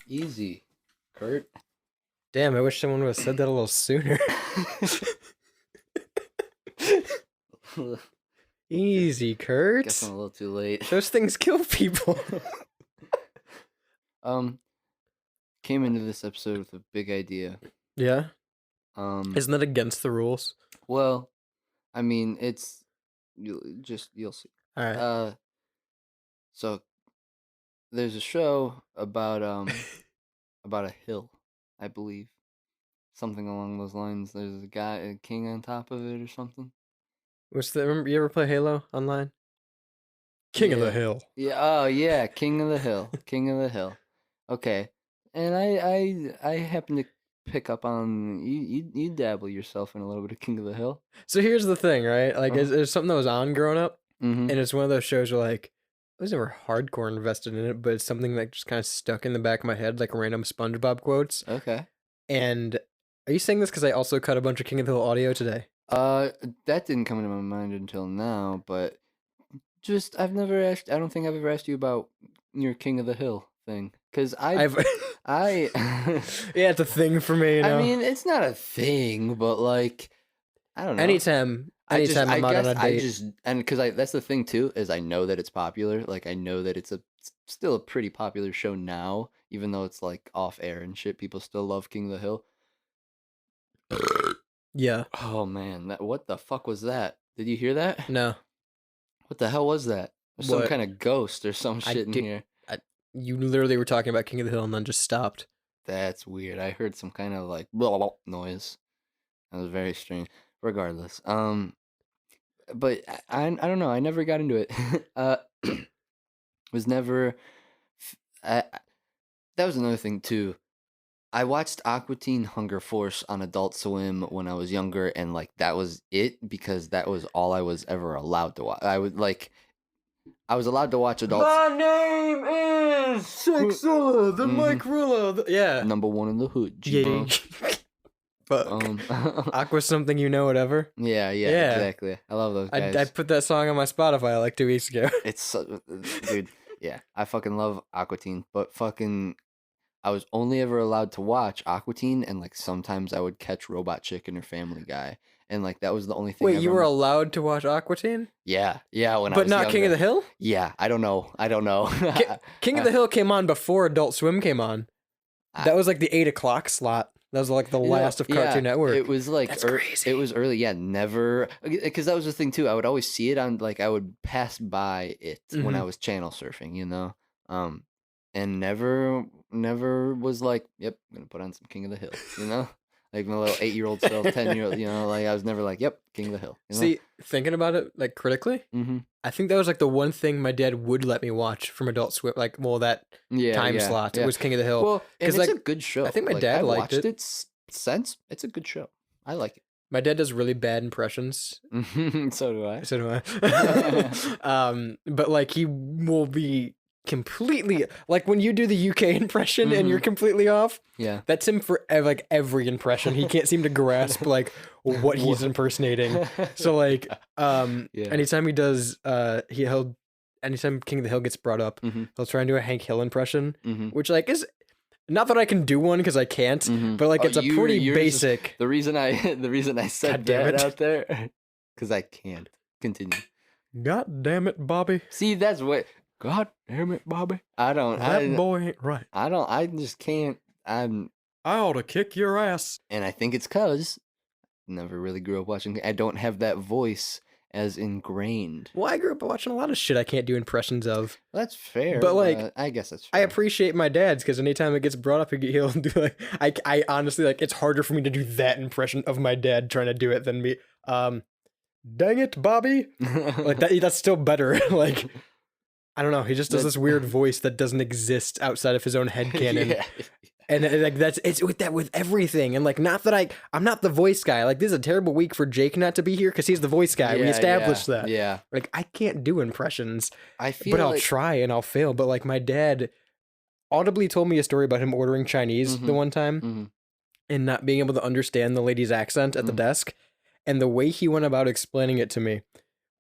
Easy, Kurt. Damn, I wish someone would have said that a little sooner. Easy, Kurt. Guess I'm a little too late. Those things kill people. Came into this episode with a big idea. Yeah? Isn't that against the rules? Well, I mean, you'll see. All right. So there's a show about about a hill, I believe. Something along those lines. There's a king on top of it or something. Remember you ever play Halo online? King of the Hill. Yeah, oh yeah, King of the Hill. King of the Hill. Okay. And I happen to pick up on you dabble yourself in a little bit of King of the Hill. So here's the thing, right? Like there's something that was on growing up, Mm-hmm. and it's one of those shows where like I was never hardcore invested in it, but it's something that just kind of stuck in the back of my head, like random SpongeBob quotes. Okay. And are you saying this because I also cut a bunch of King of the Hill audio today? That didn't come into my mind until now, but I've never asked. I don't think I've ever asked you about your King of the Hill thing, because yeah, it's a thing for me. You know? I mean, it's not a thing, but like, I don't know. Anytime I'm out on a date, because that's the thing too, is I know that it's popular. Like, I know that it's still a pretty popular show now, even though it's like off air and shit. People still love King of the Hill. Yeah. Oh man, what the fuck was that? Did you hear that? No. What the hell was that? There's some kind of ghost or some shit in here. You literally were talking about King of the Hill and then just stopped. That's weird. I heard some kind of like blah, blah, blah noise. That was very strange. Regardless, but I don't know. I never got into it. Was never. That was another thing too. I watched Aqua Teen Hunger Force on Adult Swim when I was younger, and like that was it because that was all I was ever allowed to watch. I was allowed to watch adults. My name is Sexilla, the Mike Rulo. Yeah. Number one in the hood. Yeah. Aqua something you know whatever. Yeah, exactly. I love those guys. I put that song on my Spotify like 2 weeks ago. It's dude, yeah. I fucking love Aqua Teen, but fucking I was only ever allowed to watch Aqua Teen, and like sometimes I would catch Robot Chicken or Family Guy, and like that was the only thing. Wait, you were allowed to watch Aqua Teen? Yeah. When but not King of the Hill? Yeah, I don't know. King of the Hill came on before Adult Swim came on. That was like the 8 o'clock slot. That was like the last of Cartoon Network. It was like that's crazy. It was early. Yeah, never, because that was the thing too. I would always see it on, like, I would pass by it when I was channel surfing, you know, and never was like, yep, I'm gonna put on some King of the Hill, you know, like my little 8-year-old self, 10-year-old, you know, like I was never like, yep, King of the Hill. You know? See, thinking about it like critically, I think that was like the one thing my dad would let me watch from Adult Swim, like that time slot. It was King of the Hill. Well, and it's like, a good show. I think my dad liked it. Since it's a good show. I like it. My dad does really bad impressions. So do I. But like he will be completely like when you do the UK impression and you're completely off. Yeah, that's him for like every impression. He can't seem to grasp like what he's impersonating. So like, anytime he does, anytime King of the Hill gets brought up, he'll try and do a Hank Hill impression, which like is. Not that I can do one because I can't, but like it's a pretty basic. The reason I said that out there, because I can't. Continue. God damn it, Bobby. See, that's what. God damn it, Bobby. That boy ain't right. I just can't. I ought to kick your ass. And I think it's because I never really grew up watching. I don't have that voice as ingrained. Well, I grew up watching a lot of shit I can't do impressions of. That's fair. But like, I guess that's fair. I appreciate my dad's because anytime it gets brought up, he'll do like, I honestly like, it's harder for me to do that impression of my dad trying to do it than me. Dang it, Bobby. Like that's still better. Like, I don't know. He just does this weird voice that doesn't exist outside of his own headcanon. Yeah. And like it's with everything. And like, not that I'm not the voice guy. Like, this is a terrible week for Jake not to be here because he's the voice guy. We established that. Yeah. Like, I can't do impressions. But I'll try and I'll fail. But like, my dad audibly told me a story about him ordering Chinese the one time and not being able to understand the lady's accent at the desk. And the way he went about explaining it to me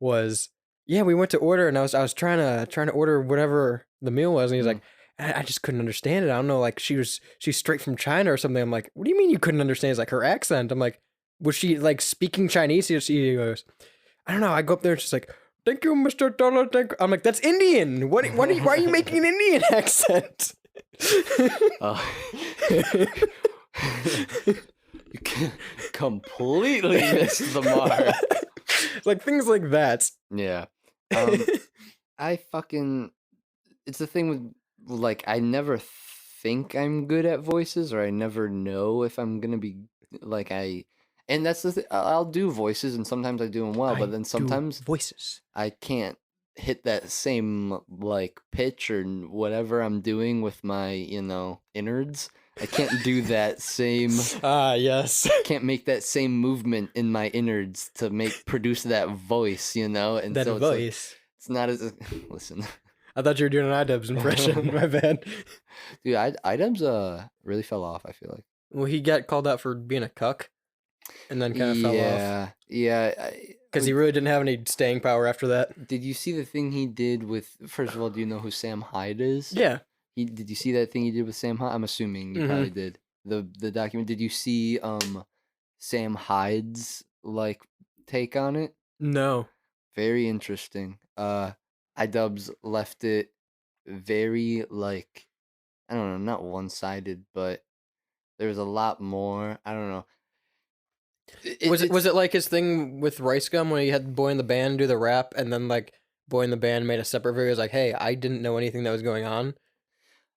was, yeah, we went to order and I was trying to order whatever the meal was. And he's like, I just couldn't understand it. I don't know, like she's straight from China or something. I'm like, what do you mean you couldn't understand? It's like her accent. I'm like, was she like speaking Chinese? She goes, I don't know. I go up there and she's like, thank you, Mr. Dollar. Thank you. I'm like, that's Indian. Why are you making an Indian accent? Uh, you completely missed the mark. Like things like that. Yeah. I fucking. It's the thing with like I never think I'm good at voices, or I never know if I'm gonna be like I. And that's the thing. I'll do voices, and sometimes I do them well, but then sometimes voices. I can't hit that same like pitch or whatever I'm doing with my innards. I can't do that same. Yes. Can't make that same movement in my innards to produce that voice, and That so voice. it's not as listen. I thought you were doing an iDubbbz impression. My bad. Dude, iDubbbz really fell off, I feel like. Well, he got called out for being a cuck, and then kind of fell off. Yeah. Because he really didn't have any staying power after that. Did you see the thing he did with? First of all, do you know who Sam Hyde is? Yeah. Did you see that thing he did with Sam Hyde? I'm assuming you probably did. The document. Did you see Sam Hyde's like take on it? No. Very interesting. iDubbbz left it very like I don't know, not one-sided, but there was a lot more. I don't know. Was it like his thing with Rice Gum when he had Boy in the Band do the rap, and then like Boy in the Band made a separate video? It was like, hey, I didn't know anything that was going on,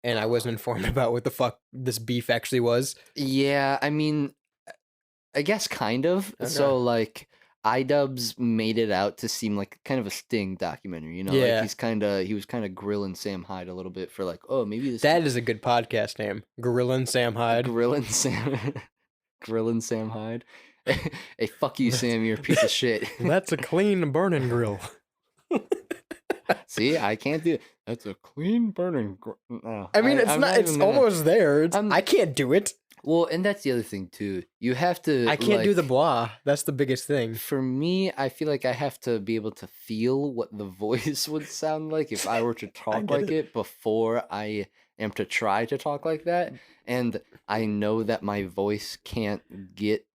and I wasn't informed about what the fuck this beef actually was. Yeah, I mean, I guess kind of. Okay. So like iDubbbz made it out to seem like kind of a Sting documentary, Yeah. like he was kind of grilling Sam Hyde a little bit for like, oh, maybe this That is a good podcast name. Gorillin' Sam Hyde. grilling Sam Hyde. Hey, fuck you, Sam, you're a piece of shit. That's a clean burning grill. See, I can't do it. That's a clean burning grill. No, I mean, it's almost there. I can't do it. Well, and that's the other thing too. You have to. I can't do the blah. That's the biggest thing. For me, I feel like I have to be able to feel what the voice would sound like if I were to talk like it before I am to try to talk like that. And I know that my voice can't get,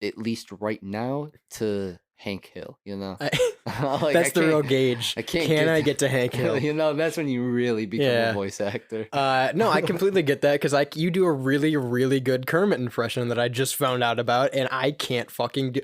at least right now, to Hank Hill, Like, I that's the real gauge. I can't. Can I get to Hank Hill? That's when you really become a voice actor. No, I completely get that because you do a really, really good Kermit impression that I just found out about, and I can't fucking do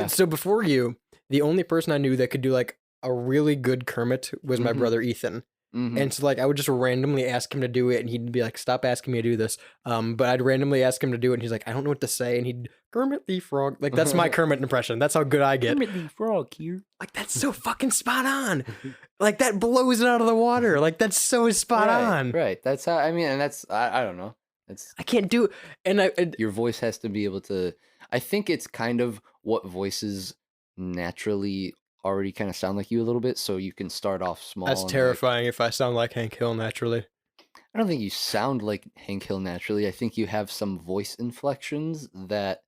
So before you, the only person I knew that could do like a really good Kermit was my brother Ethan. And so like I would just randomly ask him to do it, and he'd be like, "Stop asking me to do this." But I'd randomly ask him to do it, and he's like, "I don't know what to say," and he'd Kermit the Frog. Like that's my Kermit impression. That's how good I get. Kermit the Frog here. Like that's so fucking spot on. Like that blows it out of the water. Like that's so spot on. Right. That's how. I mean, and that's I don't know. I can't do it. And your voice has to be able to. I think it's kind of what voices naturally already kind of sound like you a little bit, so you can start off small. That's terrifying if I sound like Hank Hill naturally. I don't think you sound like Hank Hill naturally. I think you have some voice inflections that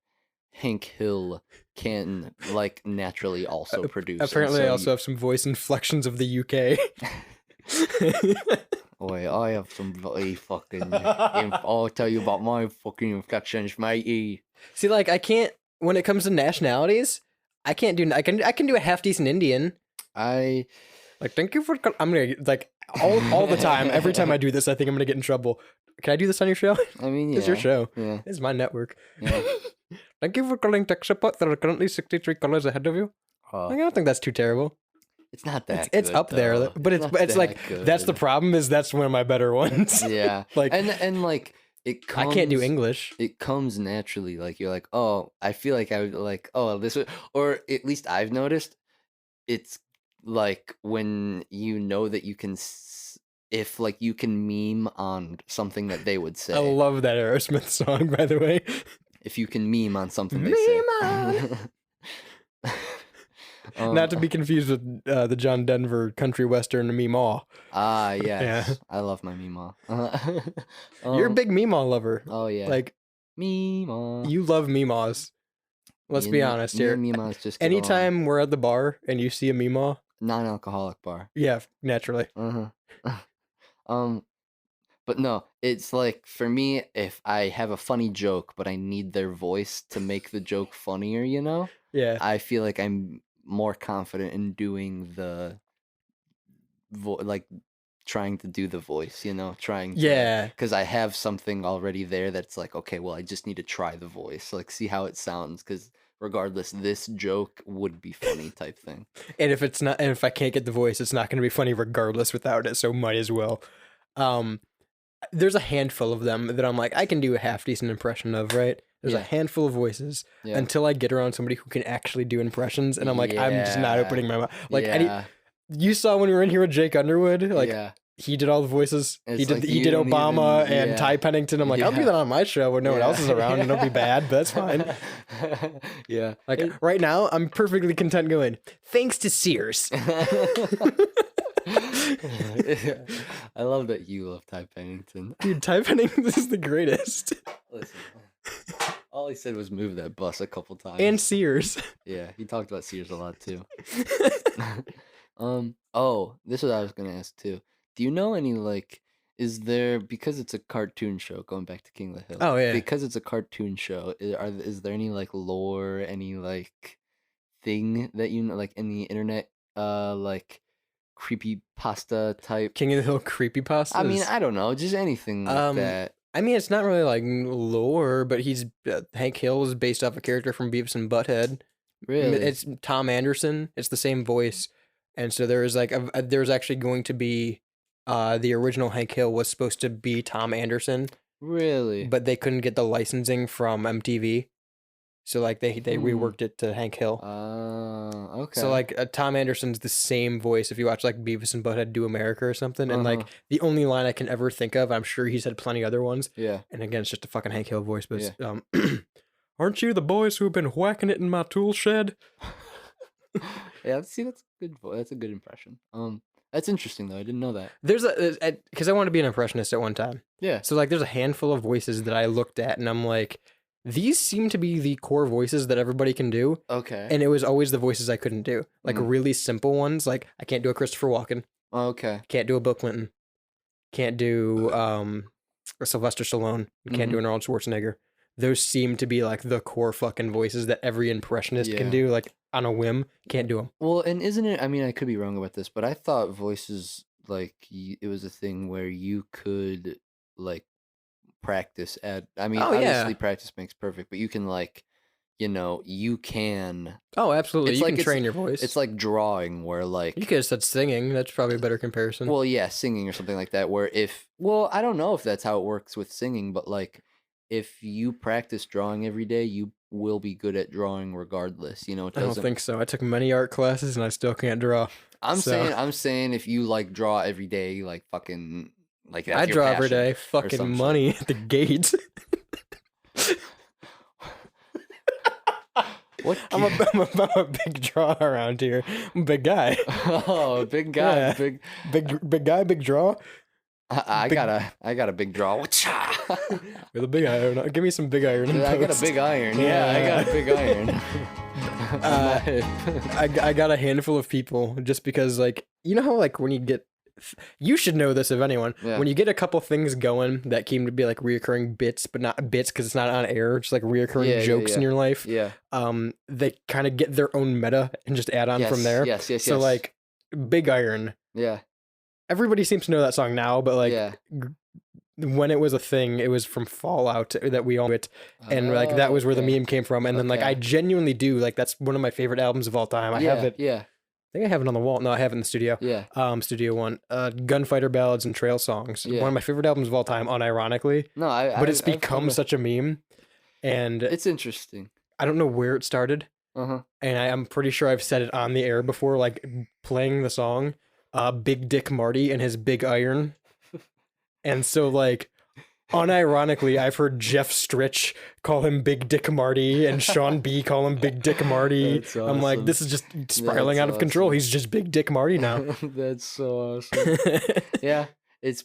Hank Hill can like naturally also produce. Apparently, so I also have some voice inflections of the UK. Wait, I have some very fucking. I'll tell you about my fucking inflections, matey. See, like I can't when it comes to nationalities. I can't do. I can do a half decent Indian. Like thank you for. I'm gonna like all the time. Every time I do this, I think I'm gonna get in trouble. Can I do this on your show? I mean, yeah. It's your show. Yeah. It's my network. Yeah. Thank you for calling tech support. There are currently 63 colors ahead of you. I don't think that's too terrible. It's not that. It's good, up though. there, but it's like good. That's the problem. Is that's one of my better ones. Yeah. Like and like it comes. I can't do English. It comes naturally. Like you're like, oh, I feel like I would like, oh, this would, or at least I've noticed. It's like when you know that you can, if like you can meme on something that they would say. I love that Aerosmith song, by the way. If you can meme on something they say. Not to be confused with the John Denver country western Meemaw. Ah, yes. Yeah. I love my Meemaw. You're a big Meemaw lover. Oh, yeah. Like, Meemaw. You love Meemaws. Let's be honest here. Meemaws just anytime we're at the bar and you see a Meemaw. Non-alcoholic bar. Yeah, naturally. But no, it's like for me, if I have a funny joke, but I need their voice to make the joke funnier, Yeah. I feel like I'm more confident in doing like trying to do the voice, trying to, Yeah. because I have something already there that's like, okay, well, I just need to try the voice, like see how it sounds, because regardless, this joke would be funny type thing. And if it's not, and if I can't get the voice, it's not going to be funny regardless without it. So might as well. Um, there's a handful of them that I'm like, I can do a half decent impression of, right? There's a Yeah. handful of voices Yeah. until I get around somebody who can actually do impressions, and I'm like, I'm just not Yeah. opening my mouth. Like, Yeah. you saw when we were in here with Jake Underwood, like Yeah. he did all the voices. It's He like did you don't Obama even, and yeah. Ty Pennington. I'm like, I'll do Yeah. that on my show when no one else is around, and it'll be bad, but that's fine. Yeah. Like right now, I'm perfectly content going. Thanks to Sears. I love that you love Ty Pennington. Dude, Ty Pennington is the greatest. Listen, all he said was move that bus a couple times. And Sears. Yeah, he talked about Sears a lot too. Oh, this is what I was gonna ask too. Do you know any like, is there, because it's a cartoon show, going back to King of the Hill? Oh yeah. Because it's a cartoon show, is there any like lore, any like thing that you know, like any internet, like creepy pasta type? King of the Hill creepypastas. I mean, I don't know, just anything like that. I mean, it's not really like lore, but Hank Hill is based off a character from Beavis and Butthead. Really? It's Tom Anderson. It's the same voice, and so there is like there's actually going to be, the original Hank Hill was supposed to be Tom Anderson, Really? but they couldn't get the licensing from MTV, so like they reworked it to Hank Hill. Okay. So like Tom Anderson's the same voice if you watch like Beavis and Butthead Do America or something, and like the only line I can ever think of, I'm sure he's had plenty other ones. Yeah. And again, it's just a fucking Hank Hill voice, but aren't you the boys who have been whacking it in my tool shed? Yeah, see, that's good. That's a good impression. That's interesting though. I didn't know that. There's because I wanted to be an impressionist at one time. Yeah. So like, there's a handful of voices that I looked at, and I'm like, these seem to be the core voices that everybody can do. Okay. And it was always the voices I couldn't do, like really simple ones. Like I can't do a Christopher Walken. Okay. Can't do a Bill Clinton. Can't do a Sylvester Stallone. Can't do an Arnold Schwarzenegger. Those seem to be like the core fucking voices that every impressionist can do, like on a whim. Can't do them. Well, and isn't it? I mean, I could be wrong about this, but I thought voices like it was a thing where you could like practice at. I mean, obviously practice makes perfect, but you can like, you can. Oh, absolutely. You can train your voice. It's like drawing, where like you could have said singing. That's probably a better comparison. Well, yeah, singing or something like that. Where I don't know if that's how it works with singing, but like, if you practice drawing every day, you will be good at drawing regardless. It doesn't. I don't think so. I took many art classes and I still can't draw. I'm saying if you like draw every day, like fucking like that's I your draw passion every day. Fucking money at the gate. What? I'm a big draw around here. I'm a big guy. Oh, big guy, Yeah. Big guy, big draw. I got a big draw. With a big iron. Give me some big iron. I got a big iron. Yeah, I got a big iron. I got a handful of people just because, like, you know how like when you get, you should know this if anyone, when you get a couple things going that came to be like reoccurring bits, but not bits because it's not on air, just like reoccurring jokes in your life. Yeah. They kind of get their own meta and just add on from there. Yes. So like, Big Iron. Yeah. Everybody seems to know that song now, but like when it was a thing, it was from Fallout that we all it, and like that was where the meme came from. And then like I genuinely do like that's one of my favorite albums of all time. I have it. Yeah. I think I have it on the wall. No, I have it in the studio. Yeah. Studio One. Gunfighter Ballads and Trail Songs. Yeah. One of my favorite albums of all time, unironically. No, but it's become such a meme, and it's interesting. I don't know where it started. And I'm pretty sure I've said it on the air before, like playing the song. Big Dick Marty and his big iron. And so like unironically, I've heard Jeff Stritch call him Big Dick Marty and Sean B call him Big Dick Marty. Awesome. I'm like, this is just spiraling out of control. He's just Big Dick Marty now. That's so awesome. Yeah, it's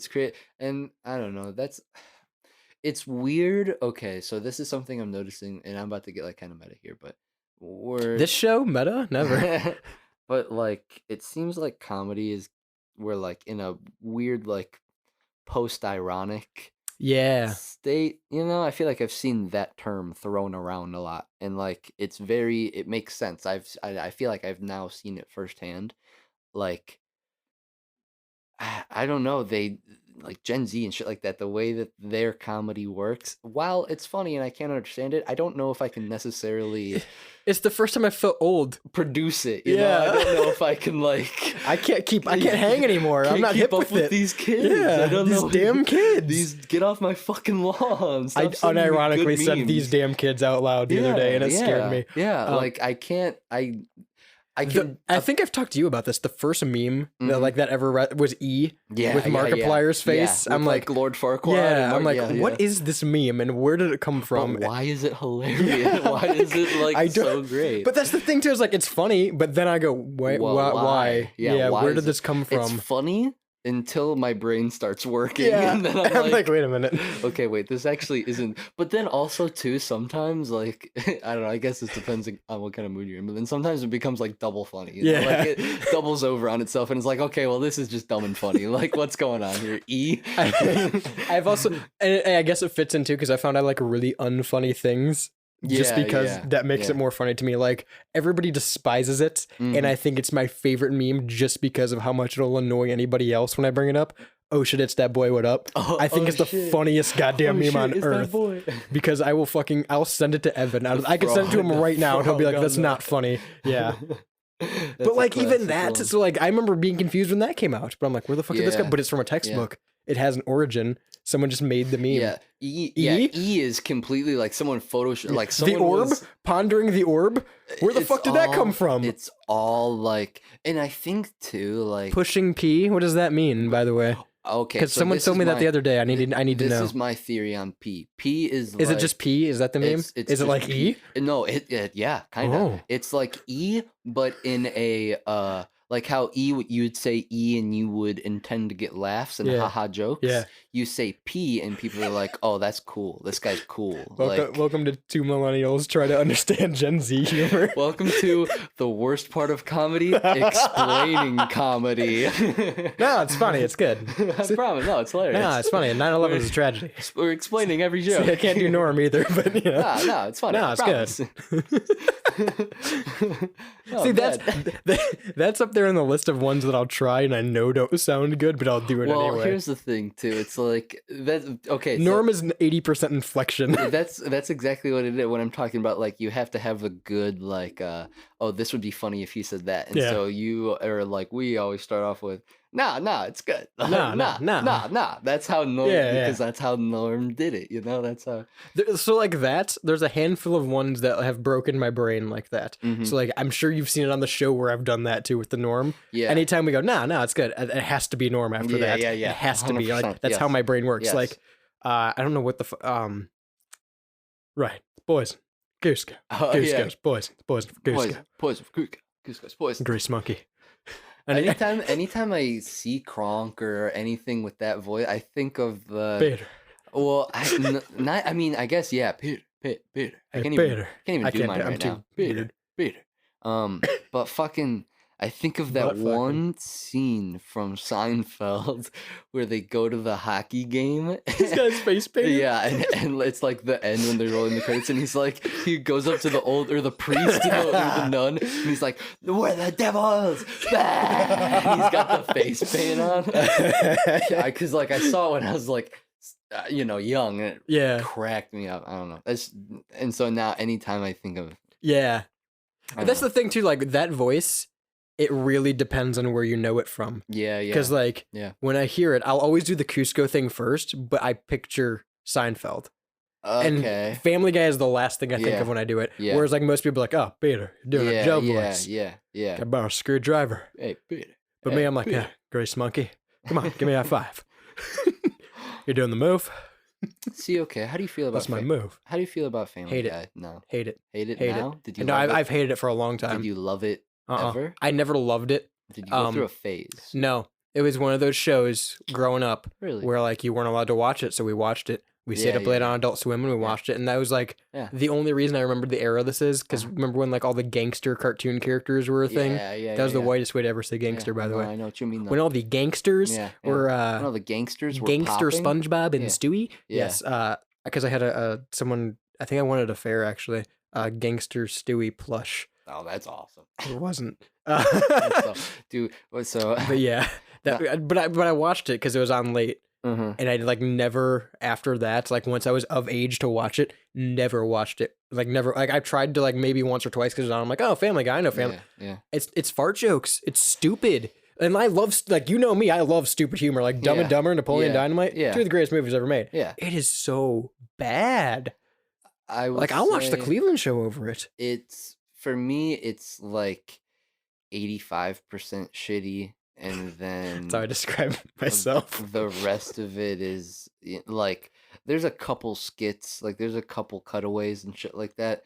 great. And I don't know, it's weird. Okay, so this is something I'm noticing, and I'm about to get like kind of meta here, but this show meta never. But like, it seems like comedy we're like in a weird like post-ironic Yeah. state, I feel like I've seen that term thrown around a lot, and like it makes sense. I feel like I've now seen it firsthand. Like I don't know, they like Gen Z and shit like that, the way that their comedy works, while it's funny and I can't understand it, I don't know if I can necessarily It's the first time I felt old. produce it, I Yeah. don't know if I can like I can't hang anymore. I'm can't not keep hip up with with it. these kids. Yeah, I don't these know. damn kids. These get off my fucking lawn. I Stop sending me good unironically said memes. these damn kids out loud the other day, and it scared me. Yeah, Um, like I can't. I can. I think I've talked to you about this. The first meme that Mhm. like that ever was E Yeah, with yeah, Markiplier's yeah, face. with, I'm like, Lord Farquaad. yeah, and I'm like, yeah, what is this meme and where did it come from? But why is it hilarious? Yeah, Why is it like I so don't- great? But that's the thing too. Is like it's funny, but then I go, wait, Well, why? Yeah, why where is did it- this come from? It's funny until my brain starts working, Yeah, and then I'm like, wait a minute. okay, wait, this actually isn't. But then also too, sometimes like I don't know. I guess this depends on what kind of mood you're in. But then sometimes it becomes like double funny. Yeah. Like it doubles over on itself, and it's like, okay, well, this is just dumb and funny. Like, what's going on here? E. I've also, and I guess it fits in too because I found I like really unfunny things. Just Yeah, because yeah, that makes yeah. it more funny to me. Like everybody despises it, and Mhm. I think it's my favorite meme just because of how much it'll annoy anybody else when I bring it up. Oh shit, it's that boy. What up? I think it's the funniest goddamn meme on earth because I'll send it to Evan. I can send it to him right now, and he'll be like, "That's not funny." Yeah, but like even that. So like I remember being confused when that came out, but I'm like, "Where the fuck did this go?" Yeah. But it's from a textbook. It has an origin. Someone just made the meme. Yeah, E is completely like someone photoshopped. Like The someone orb, was, pondering the orb. Where the it's fuck did that come all- from? It's all like, and I think too, like Pushing P. What does that mean, by the way? okay, Because so someone this told is me that the my- other day. I need to This know. is my theory on P. P is Is like, it just P? Is that the meme? it's Is it just like P. E? No, yeah, kind of. Oh. It's like E, but in a like how you would say E and you would intend to get laughs and Yeah. haha jokes. Yeah. You say P and people are like, oh, that's cool. This guy's cool. Welcome to two millennials try to understand Gen Z humor. Welcome to the worst part of comedy, explaining comedy. No, it's funny. It's good. I promise. No, it's hilarious. No, it's funny. 9/11 is a tragedy. We're explaining every joke. I can't do Norm either, but you know. No, it's funny. No, I it's promise. Oh, See, man. that's up there in the list of ones that I'll try and I know don't sound good, but I'll do it Well, anyway. here's the thing too. It's like that. Okay, so Norm is an 80% inflection. that's exactly what it is. When I'm talking about like you have to have a good like oh, this would be funny if he said that, and Yeah. so you are like we always start off with nah, it's good. Nah. That's how Norm Yeah. because that's how Norm did it. That's how. So like that, there's a handful of ones that have broken my brain like that. Mhm. So like I'm sure you've seen it on the show where I've done that too with the Norm. Yeah. Anytime we go, nah, it's good. It has to be Norm after Yeah, that. yeah, yeah. It has to be 100%, like that's how yes. my brain works. Yes. Like I don't know what the right boys, goose go, Oh, goose yeah. goes, boys, goose go, Poison, goose, poison. grease monkey. Anytime I see Kronk or anything with that voice, I think of the. Peter, Well, I mean, I guess yeah, Peter. I Hey, can't Peter. even I do can't mine do- I'm right too now. Peter. But fucking, I think of that Butt fucking. one scene from Seinfeld where they go to the hockey game. He's got his face painted. Yeah, and it's like the end when they're rolling the credits, and he's like, he goes up to the priest or the nun, and he's like, "We're the devils!" And he's got the face paint on. Because like I saw it when I was like, young, and it Yeah, cracked me up. I don't know. And so now, anytime I think of, yeah. I That's don't the thing too. Like that voice, it really depends on where you know it from. know. Yeah, Because like yeah. when I hear it, I'll always do the Cusco thing first, but I picture Seinfeld. Okay. And Family Guy is the last thing I think Yeah. of when I do it. Yeah. Whereas like most people are like, oh, Peter, you're doing a Joe voice. Yeah. Can I borrow a screwdriver? Hey, Peter. But Hey, me, I'm like, Peter. yeah, Grace Monkey. Come on, give me a high five. You're doing the move. See, okay. How do you feel about That's my move. How do you feel about Family Hate it. Guy? No. Hate it. Hate it Hate now? Did you No, love it? I've hated it for a long time. Did you love it ever? I never loved it. Did you go through a phase? No, it was one of those shows growing up Really? where like you weren't allowed to watch it, so we watched it. We stayed up late on Adult Swim and we watched it, and that was like the only reason I remembered the era this is, because remember when like all the gangster cartoon characters were a thing? That was the whitest way to ever say gangster, by the way. I know what you mean. Though. When all the gangsters were when all the gangsters were Gangster popping? SpongeBob and Stewie. Yeah. Yes, because I had someone, I think I wanted a fair actually, Gangster Stewie plush. Oh, that's awesome. It wasn't. Dude, so but yeah, but I watched it because it was on late. And I like never after that, like once I was of age to watch it, never watched it. Like never, like I tried to like maybe once or twice because it was on. I'm like, oh, Family Guy, I know Family. Yeah. It's fart jokes. It's stupid. And I love, like, you know me, I love stupid humor. Like Dumb and Dumber, Napoleon Dynamite, two of the greatest movies ever made. Yeah. It is so bad. I'll watch the Cleveland Show over it. It's, for me, it's like 85% shitty. And then that's how I describe myself. The rest of it is like there's a couple skits, like there's a couple cutaways and shit like that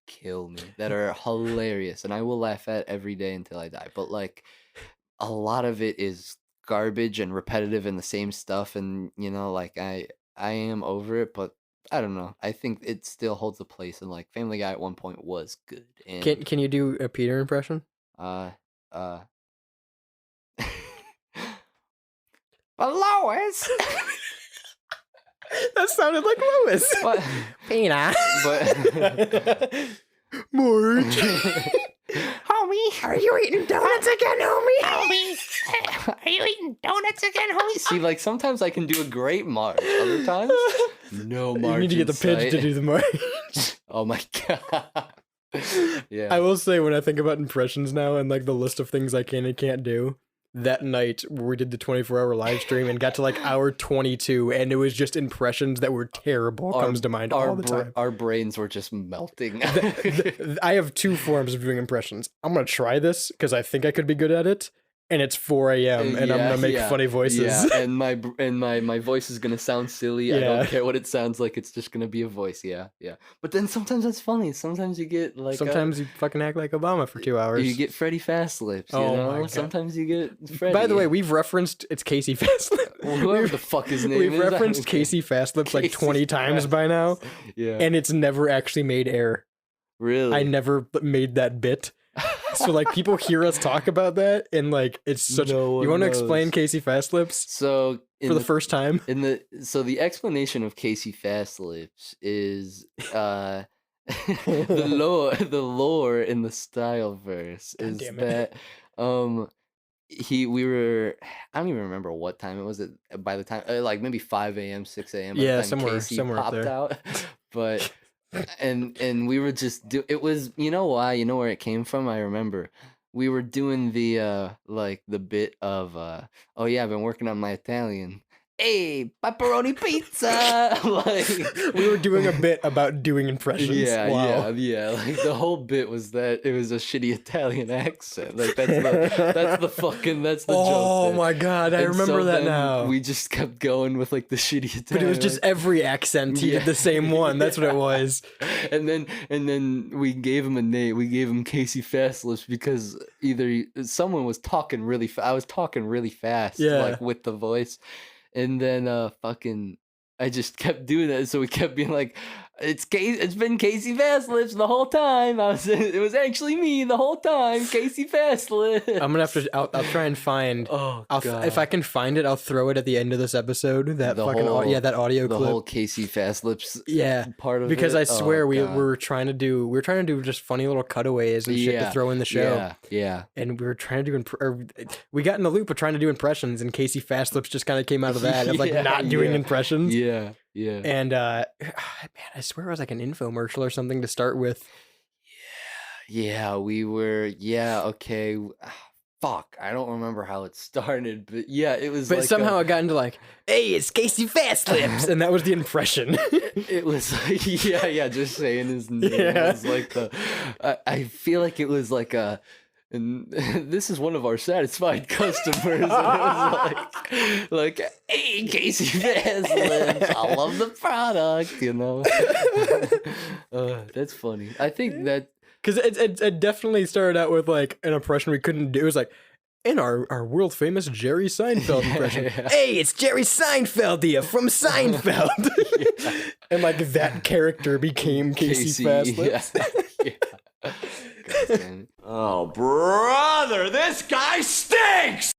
kill me, that are hilarious, and I will laugh at every day until I die. But like a lot of it is garbage and repetitive and the same stuff, and you know, like I am over it, but I don't know. I think it still holds a place, and like Family Guy at one point was good. And can you do a Peter impression? But Lois. That sounded like Lois. But Pina. But Marge. Homie, are you eating donuts again, homie? Are you eating donuts again, homie? See, like sometimes I can do a great Marge. Other times, no Marge. You need to get the pitch to do the Marge. Oh my god. Yeah. I will say, when I think about impressions now and like the list of things I can and can't do, that night we did the 24-hour live stream and got to like hour 22, and it was just impressions that were terrible. Comes to mind all the time. Our brains were just melting. I have two forms of doing impressions. I'm gonna try this because I think I could be good at it, and it's 4 a.m. and I'm gonna make funny voices. Yeah, and my voice is gonna sound silly. I don't care what it sounds like. It's just gonna be a voice. Yeah. But then sometimes that's funny. Sometimes you get like. Sometimes you fucking act like Obama for 2 hours. You get Freddie Fastlips. You know? My God. Sometimes you get Freddie. By the way, we've referenced it's Casey Fastlips. Whoever the fuck his name is. We've referenced Casey Fastlips like 20 times by now. Yeah. And it's never actually made air. Really? I never made that bit. So like people hear us talk about that, and like it's such. You want to explain Casey Fastlips? So for the first time, so the explanation of Casey Fastlips is the lore in the Style verse is that we were, I don't even remember what time it was. By the time like maybe 5 a.m. 6 a.m. Yeah, somewhere popped out, but. And we were just it was, you know why, you know where it came from? I remember we were doing the like the bit of oh yeah, I've been working on my Italian. Hey, pepperoni pizza. Like we were doing a bit about doing impressions. Yeah, wow. yeah. Like the whole bit was that it was a shitty Italian accent. Like that's the joke. Oh my god, I remember that now. We just kept going with like the shitty Italian. But it was just every accent. He did the same one. That's what it was. And then we gave him a name. We gave him Casey Fastlips because either someone was talking really fast. I was talking really fast, like with the voice. And then I just kept doing that, so we kept being like, it's been Casey Fastlips the whole time. It was actually me the whole time, Casey Fastlips. I'm gonna have to. I'll try and find. Oh God. If I can find it, I'll throw it at the end of this episode. That audio clip. The whole Casey Fastlips. Part of because it. I swear we were trying to do just funny little cutaways and shit to throw in the show. Yeah. And we were trying to do we got in the loop of trying to do impressions, and Casey Fastlips just kind of came out of that of like not doing impressions. Yeah. And man, I swear it was like an infomercial or something to start with. Yeah, we were. Yeah, okay. Fuck, I don't remember how it started, but yeah, it was. But like somehow it got into like, hey, it's Casey Fastlips, and that was the impression. It was like, yeah, just saying his name. It was like I feel like it was like a. And this is one of our satisfied customers. And it was like, hey, Casey Fastlips, I love the product, you know. That's funny. I think that because it definitely started out with like an impression we couldn't do. It was like, And our world famous Jerry Seinfeld impression. Yeah. Hey, it's Jerry Seinfeld here from Seinfeld. And like that character became Casey Fastlips. Yeah. God damn it. Oh, brother, this guy stinks!